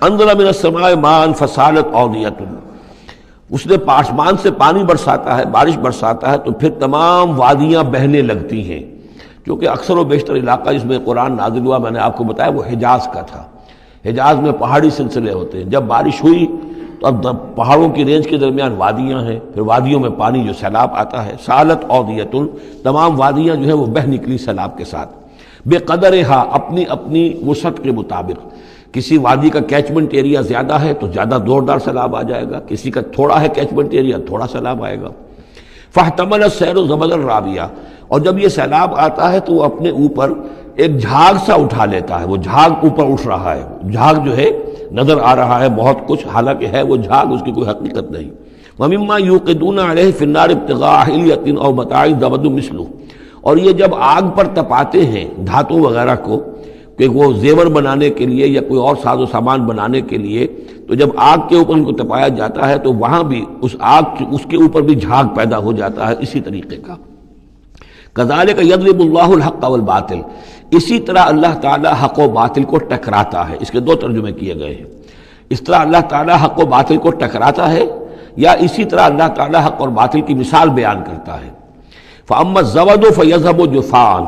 انزل من السماء ماء فسالت اودیۃ، اس نے آسمان سے پانی برساتا ہے، بارش برساتا ہے تو پھر تمام وادیاں بہنے لگتی ہیں. کیونکہ اکثر و بیشتر علاقہ جس میں قرآن نازل ہوا، میں نے آپ کو بتایا، وہ حجاز کا تھا. حجاز میں پہاڑی سلسلے ہوتے ہیں. جب بارش ہوئی تو اب پہاڑوں کی رینج کے درمیان وادیاں ہیں، پھر وادیوں میں پانی جو سیلاب آتا ہے. سالت اودیۃ، تمام وادیاں جو ہیں وہ بہہ نکلی سیلاب کے ساتھ. بے قدرہا، اپنی اپنی وسعت کے مطابق. کسی وادی کا کیچمنٹ ایریا زیادہ ہے تو زیادہ زوردار سیلاب آ جائے گا، کسی کا تھوڑا ہے کیچمنٹ ایریا، تھوڑا سیلاب آئے گا. فاحتمل السیل زبدا رابیہ، اور جب یہ سیلاب آتا ہے تو وہ اپنے اوپر ایک جھاگ سا اٹھا لیتا ہے. وہ جھاگ اوپر اٹھ رہا ہے، جھاگ جو ہے نظر آ رہا ہے بہت کچھ، حالانکہ ہے وہ جھاگ، اس کی کوئی حقیقت نہیں. وَمِمَّا يُوقِدُونَ عَلَيْهِ فِي النَّارِ ابْتِغَاءَ حِلْيَةٍ أَوْ مَتَاعٍ زَبَدٌ مِثْلُهُ، اور یہ جب آگ پر تپاتے ہیں دھاتوں وغیرہ کو کہ وہ زیور بنانے کے لیے یا کوئی اور ساز و سامان بنانے کے لیے، تو جب آگ کے اوپر ان کو تپایا جاتا ہے تو وہاں بھی اس کے اوپر بھی جھاگ پیدا ہو جاتا ہے اسی طریقے کا. کذالک یضرب اللہ الحق والباطل، اسی طرح اللہ تعالیٰ حق و باطل کو ٹکراتا ہے. اس کے دو ترجمے کیے گئے ہیں. اس طرح اللہ تعالیٰ حق و باطل کو ٹکراتا ہے، یا اسی طرح اللہ تعالیٰ حق اور باطل کی مثال بیان کرتا ہے. فَأَمَّا الزَّبَدُ فَيَذْهَبُ جُفَاءً،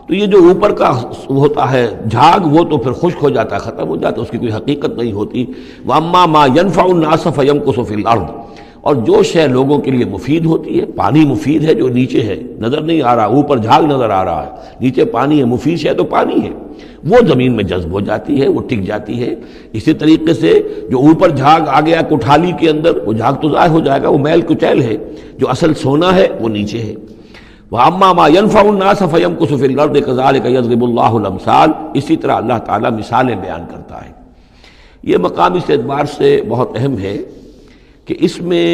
تو یہ جو اوپر کا ہوتا ہے جھاگ وہ تو پھر خشک ہو جاتا ہے، ختم ہو جاتا ہے، اس کی کوئی حقیقت نہیں ہوتی. وَأَمَّا مَا يَنْفَعُ النَّاسَ فَيَمْكُثُ فِي الْأَرْضِ، اور جو شے لوگوں کے لیے مفید ہوتی ہے، پانی مفید ہے جو نیچے ہے نظر نہیں آ رہا، اوپر جھاگ نظر آ رہا ہے، نیچے پانی ہے، مفید شے تو پانی ہے، وہ زمین میں جذب ہو جاتی ہے، وہ ٹک جاتی ہے. اسی طریقے سے جو اوپر جھاگ آ گیا کوٹھالی کے اندر، وہ جھاگ تو ضائع ہو جائے گا، وہ میل کچیل ہے. جو اصل سونا ہے وہ نیچے ہے. وَأَمَّا مَا يَنْفَعُ النَّاسَ فَيَمْكُثُ فِي الْأَرْضِ كَذَلِكَ يَضْرِبُ اللَّهُ الْأَمْثَالَ، اسی طرح اللہ تعالیٰ مثالیں بیان کرتا ہے. یہ مقام اس اعتبار سے بہت اہم ہے کہ اس میں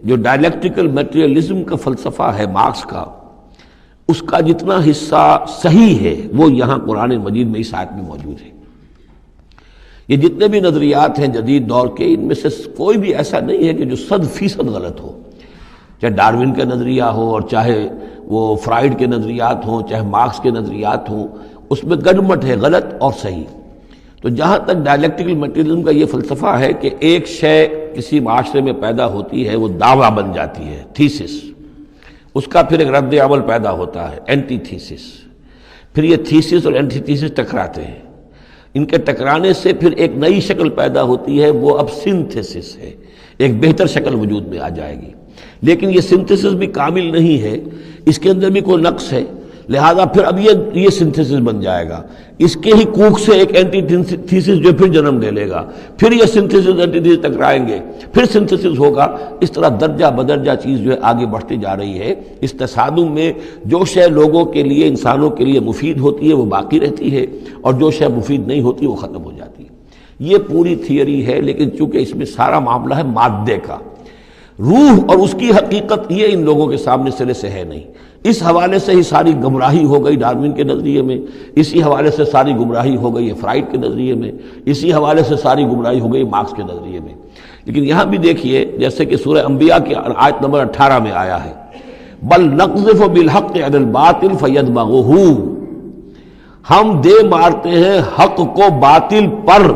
جو ڈائلیکٹیکل میٹریلزم کا فلسفہ ہے مارکس کا، اس کا جتنا حصہ صحیح ہے وہ یہاں قرآن مجید میں اس آیت میں موجود ہے. یہ جتنے بھی نظریات ہیں جدید دور کے، ان میں سے کوئی بھی ایسا نہیں ہے کہ جو 100% غلط ہو. چاہے ڈاروین کا نظریہ ہو، اور چاہے وہ فرائیڈ کے نظریات ہوں، چاہے مارکس کے نظریات ہوں، اس میں گڈمٹ ہے غلط اور صحیح. تو جہاں تک ڈائلیکٹیکل میٹریلزم کا یہ فلسفہ ہے کہ ایک شے کسی معاشرے میں پیدا ہوتی ہے، وہ دعویٰ بن جاتی ہے، تھیسس، اس کا پھر ایک رد عمل پیدا ہوتا ہے، اینٹی تھیسس. پھر یہ تھیسس اور اینٹی تھیسس ٹکراتے ہیں. ان کے ٹکرانے سے پھر ایک نئی شکل پیدا ہوتی ہے، وہ اب سنتھسس ہے، ایک بہتر شکل وجود میں آ جائے گی. لیکن یہ سنتھسس بھی کامل نہیں ہے، اس کے اندر بھی کوئی نقص ہے، لہذا پھر اب یہ سنتھسس بن جائے گا. اس کے ہی کوکھ سے ایک اینٹی تھیسس جو پھر جنم لے لے گا، پھر یہ سنتھسس اینٹی تھیسس ٹکرائیں گے، پھر سنتھسس ہوگا. اس طرح درجہ بدرجہ چیز جو ہے آگے بڑھتی جا رہی ہے. اس تصادم میں جو شے لوگوں کے لیے، انسانوں کے لیے مفید ہوتی ہے وہ باقی رہتی ہے، اور جو شے مفید نہیں ہوتی وہ ختم ہو جاتی ہے. یہ پوری تھیوری ہے، لیکن چونکہ اس میں سارا معاملہ ہے مادے کا، روح اور اس کی حقیقت یہ ان لوگوں کے سامنے سرے سے ہے نہیں. اس حوالے سے ہی ساری گمراہی ہو گئی ڈاروین کے نظریے میں، اسی حوالے سے ساری گمراہی ہو گئی فرائیڈ کے نظریے میں، اسی حوالے سے ساری گمراہی ہو گئی مارکس کے نظریے میں. لیکن یہاں بھی دیکھیے، جیسے کہ سورہ انبیاء کی آیت نمبر 18 میں آیا ہے، بل نقذف بالحق علی الباطل فیدمغہ، ہم دے مارتے ہیں حق کو باطل پر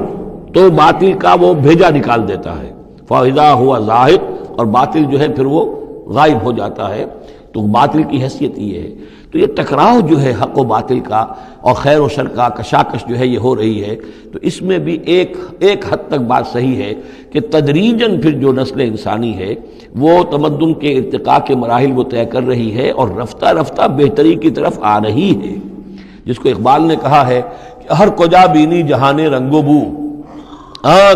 تو باطل کا وہ بھیجا نکال دیتا ہے. فاذا ہوا زاہق، اور باطل جو ہے پھر وہ غائب ہو جاتا ہے. تو باطل کی حیثیت یہ ہے. تو یہ ٹکراؤ جو ہے حق و باطل کا اور خیر و شر کا کشاکش جو ہے یہ ہو رہی ہے. تو اس میں بھی ایک حد تک بات صحیح ہے کہ تدریجاً پھر جو نسل انسانی ہے وہ تمدن کے ارتقاء کے مراحل وہ طے کر رہی ہے، اور رفتہ رفتہ بہتری کی طرف آ رہی ہے. جس کو اقبال نے کہا ہے کہ ہر کجا بینی جہان رنگ و بو،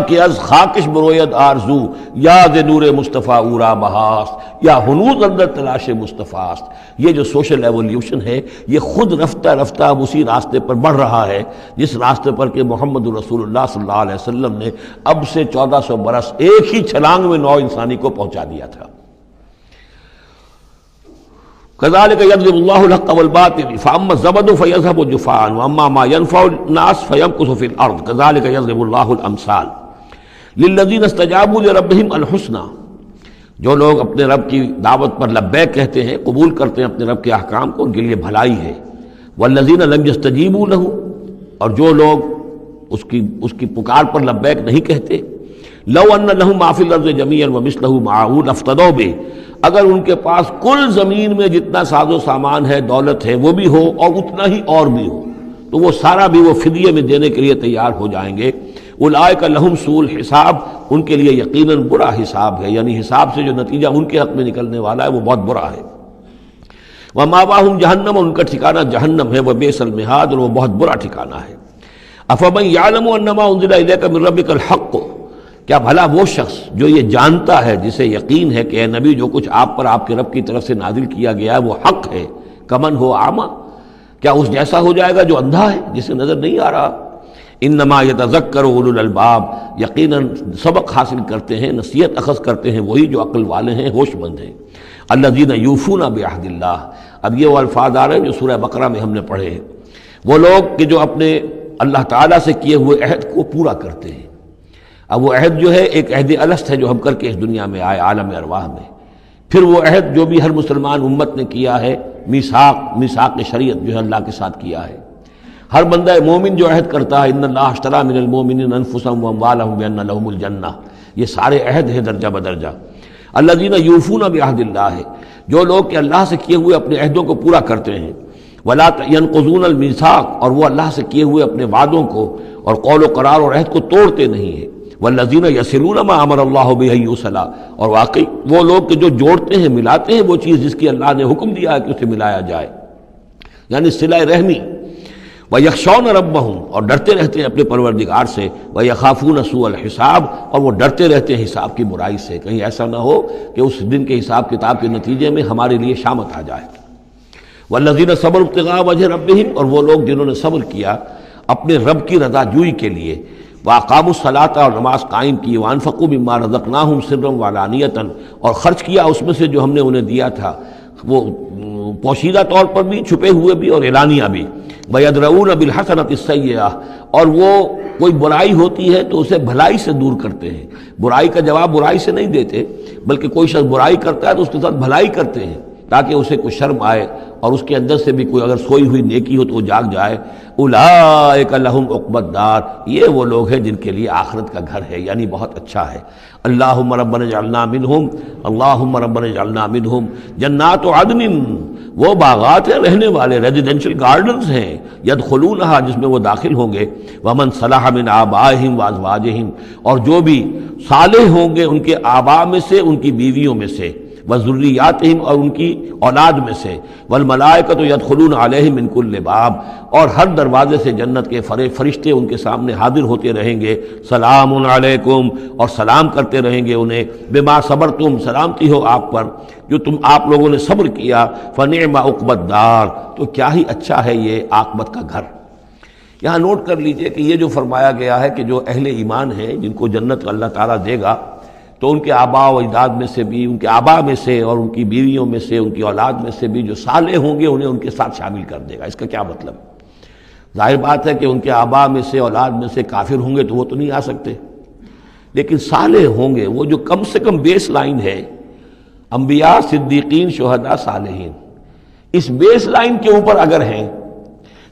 کہ از خاکش بروید آرزو، یاد نور مصطفیٰ اورا بہاست، یا ہنوز اندر تلاش مصطفیٰ است. یہ جو سوشل ایولیوشن ہے یہ خود رفتہ رفتہ اب اسی راستے پر بڑھ رہا ہے جس راستے پر کہ محمد رسول اللہ صلی اللہ علیہ وسلم نے اب سے 1400 برس ایک ہی چھلانگ میں نوع انسانی کو پہنچا دیا تھا. كذلك يضرب الله الحق والباطل فاما الزبد فيذهب جفاء واما ما ينفع الناس فيمكث في الارض كذلك يضرب الله الامثال للذين استجابوا لربهم الحسنى. جو لوگ اپنے رب کی دعوت پر لبیک کہتے ہیں، قبول کرتے ہیں اپنے رب کے احکام کو، ان کے لیے بھلائی ہے. والذین لم يستجیبوا له، اور جو لوگ اس کی پکار پر لبیک نہیں کہتے. لو ان لهم ما فی الارض جميعا ومثله معه لافتدوا به، اگر ان کے پاس کل زمین میں جتنا ساز و سامان ہے، دولت ہے، وہ بھی ہو اور اتنا ہی اور بھی ہو، تو وہ سارا بھی وہ فدیے میں دینے کے لیے تیار ہو جائیں گے. اولئک لهم سوء الحساب، ان کے لیے یقیناً برا حساب ہے، یعنی حساب سے جو نتیجہ ان کے حق میں نکلنے والا ہے وہ بہت برا ہے. ومأواہم جہنم، ان کا ٹھکانہ جہنم ہے، وبئس المہاد، اور وہ بہت برا ٹھکانہ ہے. افمن یعلم انما انزل الیک من ربک الحق، کیا بھلا وہ شخص جو یہ جانتا ہے، جسے یقین ہے کہ اے نبی جو کچھ آپ پر آپ کے رب کی طرف سے نازل کیا گیا ہے وہ حق ہے، کمن ہو اعمیٰ، کیا اس جیسا ہو جائے گا جو اندھا ہے، جسے نظر نہیں آ رہا. انما یتذکر اولو الالباب، یقیناً سبق حاصل کرتے ہیں، نصیحت اخذ کرتے ہیں وہی جو عقل والے ہیں، ہوش مند ہیں. الذین یوفون بعہد اللہ، اب یہ وہ الفاظ آ رہے ہیں جو سورہ بقرہ میں ہم نے پڑھے ہیں، وہ لوگ کہ جو اپنے اللہ تعالیٰ سے کیے ہوئے عہد کو پورا کرتے ہیں. اب وہ عہد جو ہے ایک عہد الست ہے جو ہم کر کے اس دنیا میں آئے عالم ارواح میں. پھر وہ عہد جو بھی ہر مسلمان امت نے کیا ہے، میثاق شریعت جو ہے اللہ کے ساتھ کیا ہے. ہر بندہ مومن جو عہد کرتا ہے، ان اللہ اشتری من المؤمنین انفسهم واموالهم بان لهم الجنہ، یہ سارے عہد ہیں درجہ بدرجہ. الذین یوفون بعہد اللہ، جو لوگ کہ اللہ سے کیے ہوئے اپنے عہدوں کو پورا کرتے ہیں. ولا ينقضون الميثاق، اور وہ اللہ سے کیے ہوئے اپنے وعدوں کو اور قول و قرار اور عہد کو توڑتے نہیں ہیں. والذین یصلون ما امر اللہ بہ ان یوصل، اور واقعی وہ لوگ کہ جو جوڑتے ہیں، ملاتے ہیں وہ چیز جس کی اللہ نے حکم دیا ہے کہ اسے ملایا جائے، یعنی صلہ رحمی. وَيَخْشَوْنَ رَبَّهُمْ، اور ڈرتے رہتے ہیں اپنے پروردگار سے. وَيَخَافُونَ سُوءَ الْحِسَابِ، اور وہ ڈرتے رہتے ہیں حساب کی برائی سے، کہیں ایسا نہ ہو کہ اس دن کے حساب کتاب کے نتیجے میں ہمارے لیے شامت آ جائے. وَالَّذِينَ صَبَرُوا ابْتِغَاءَ وَجْهِ رَبِّهِمْ، اور وہ لوگ جنہوں نے صبر کیا اپنے رب کی رضا جوئی کے لیے. وَأَقَامُوا الصَّلَاةَ، اور نماز قائم کی. وَأَنفَقُوا مِمَّا رَزَقْنَاهُمْ سِرًّا وَعَلَانِيَةً، اور خرچ کیا اس میں سے جو ہم نے انہیں دیا تھا، وہ پوشیدہ طور پر بھی، چھپے ہوئے بھی اور اعلانیہ بھی. وَيَدْرَؤُونَ بِالْحَسَنَةِ السَّيِّئَةِ، اور وہ کوئی برائی ہوتی ہے تو اسے بھلائی سے دور کرتے ہیں. برائی کا جواب برائی سے نہیں دیتے، بلکہ کوئی شخص برائی کرتا ہے تو اس کے ساتھ بھلائی کرتے ہیں تاکہ اسے کوئی شرم آئے اور اس کے اندر سے بھی کوئی اگر سوئی ہوئی نیکی ہو تو وہ جاگ جائے. اولئک لہم عقبی الدار، یہ وہ لوگ ہیں جن کے لیے آخرت کا گھر ہے، یعنی بہت اچھا ہے. اللہم ربنا اجعلنا منہم، اللہم ربنا اجعلنا منہم. جنات عدن، وہ باغات ہیں رہنے والے، ریزیڈینشل گارڈنز ہیں، یدخلونہا، جس میں وہ داخل ہوں گے. ومن صلح من آبائہم وازواجہم، اور جو بھی صالح ہوں گے ان کے آباء میں سے، ان کی بیویوں میں سے. وذریاتہم، اور ان کی اولاد میں سے. والملائکۃ یدخلون علیہم من کل باب، اور ہر دروازے سے جنت کے فرشتے ان کے سامنے حاضر ہوتے رہیں گے. سلام علیکم، اور سلام کرتے رہیں گے انہیں. بما صبرتم، سلامتی ہو آپ پر جو آپ لوگوں نے صبر کیا. فنعم عقبی الدار، تو کیا ہی اچھا ہے یہ عاقبت کا گھر. یہاں نوٹ کر لیجئے کہ یہ جو فرمایا گیا ہے کہ جو اہل ایمان ہیں جن کو جنت اللہ تعالیٰ دے گا، تو ان کے آباء و اجداد میں سے بھی، ان کے آباء میں سے اور ان کی بیویوں میں سے، ان کی اولاد میں سے بھی جو صالح ہوں گے انہیں ان کے ساتھ شامل کر دے گا. اس کا کیا مطلب؟ ظاہر بات ہے کہ ان کے آباء میں سے، اولاد میں سے کافر ہوں گے تو وہ تو نہیں آ سکتے، لیکن صالح ہوں گے، وہ جو کم سے کم بیس لائن ہے، انبیاء، صدیقین، شہداء، صالحین، اس بیس لائن کے اوپر اگر ہیں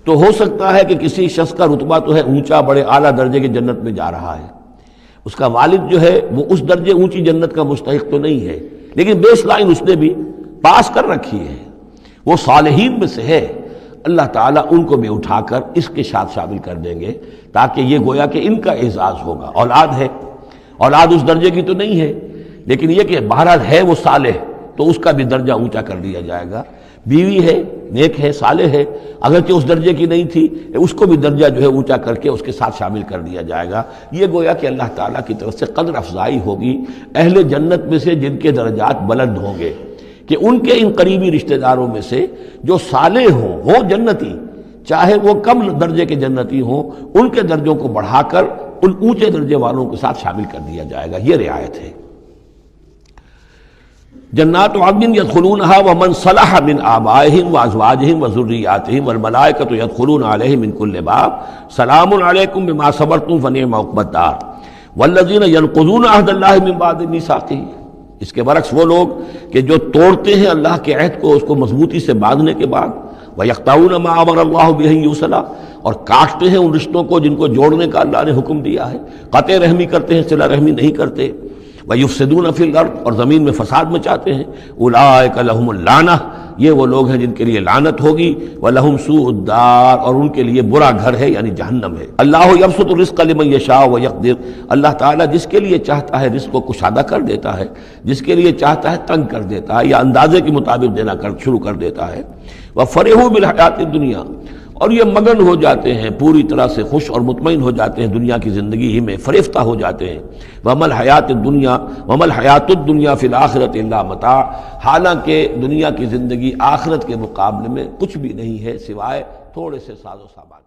تو ہو سکتا ہے کہ کسی شخص کا رتبہ تو ہے اونچا، بڑے اعلیٰ درجے کی جنت میں جا رہا ہے، اس کا والد جو ہے وہ اس درجے اونچی جنت کا مستحق تو نہیں ہے، لیکن بیس لائن اس نے بھی پاس کر رکھی ہے، وہ صالحین میں سے ہے. اللہ تعالیٰ ان کو بھی اٹھا کر اس کے ساتھ شامل کر دیں گے تاکہ یہ گویا کہ ان کا اعزاز ہوگا. اولاد ہے، اولاد اس درجے کی تو نہیں ہے، لیکن یہ کہ بہرحال ہے وہ صالح، تو اس کا بھی درجہ اونچا کر دیا جائے گا. بیوی ہے، نیک ہے، صالح ہے، اگرچہ اس درجے کی نہیں تھی، اس کو بھی درجہ جو ہے اونچا کر کے اس کے ساتھ شامل کر دیا جائے گا. یہ گویا کہ اللہ تعالیٰ کی طرف سے قدر افزائی ہوگی اہل جنت میں سے جن کے درجات بلند ہوں گے، کہ ان کے ان قریبی رشتہ داروں میں سے جو صالح ہوں وہ جنتی، چاہے وہ کم درجے کے جنتی ہوں، ان کے درجوں کو بڑھا کر ان اونچے درجے والوں کے ساتھ شامل کر دیا جائے گا. یہ رعایت ہے. جنات عدن یدخلونہا ومن صلح من آبائہم وازواجہم وذریاتہم والملائکۃ یدخلون علیہم من کل باب. سلام علیکم بما صبرتم فنعم عقبی الدار. والذین ینقضون عہد اللہ من بعد میثاقہ، اس کے برعکس وہ لوگ کہ جو توڑتے ہیں اللہ کے عہد کو، اس کو مضبوطی سے باندھنے کے بعد. وَيَقْطَعُونَ مَا أَمَرَ اللَّهُ بِهِ أَن يُوصَلَ، اور کاٹتے ہیں ان رشتوں کو جن کو جوڑنے کا اللہ نے حکم دیا ہے، قطع رحمی کرتے ہیں، صلہ رحمی نہیں کرتے، وَيُفْسِدُونَ فِي الْأَرْضِ، اور زمین میں فساد مچاتے ہیں، أُولَٰئِكَ لَهُمُ اللعنہ، یہ وہ لوگ ہیں جن کے لیے لعنت ہوگی، وَلَهُمْ سُوءُ الدَّارِ، اور ان کے لیے برا گھر ہے یعنی جہنم ہے۔ اللہ یبسط الرزق لمن یشاء ویقدر، اللہ تعالیٰ جس کے لیے چاہتا ہے رزق کو کشادہ کر دیتا ہے، جس کے لیے چاہتا ہے تنگ کر دیتا ہے یا اندازے کے مطابق دینا شروع کر دیتا ہے۔ وَفَرِحُوا بِالْحَيَاةِ الدُّنْيَا، اور یہ مگن ہو جاتے ہیں، پوری طرح سے خوش اور مطمئن ہو جاتے ہیں دنیا کی زندگی ہی میں، فریفتہ ہو جاتے ہیں۔ وَمَا الْحَيَاةُ الدُّنْيَا فِي الْآخِرَةِ إِلَّا مَتَاعٌ، حالانکہ دنیا کی زندگی آخرت کے مقابلے میں کچھ بھی نہیں ہے سوائے تھوڑے سے ساز و سامان۔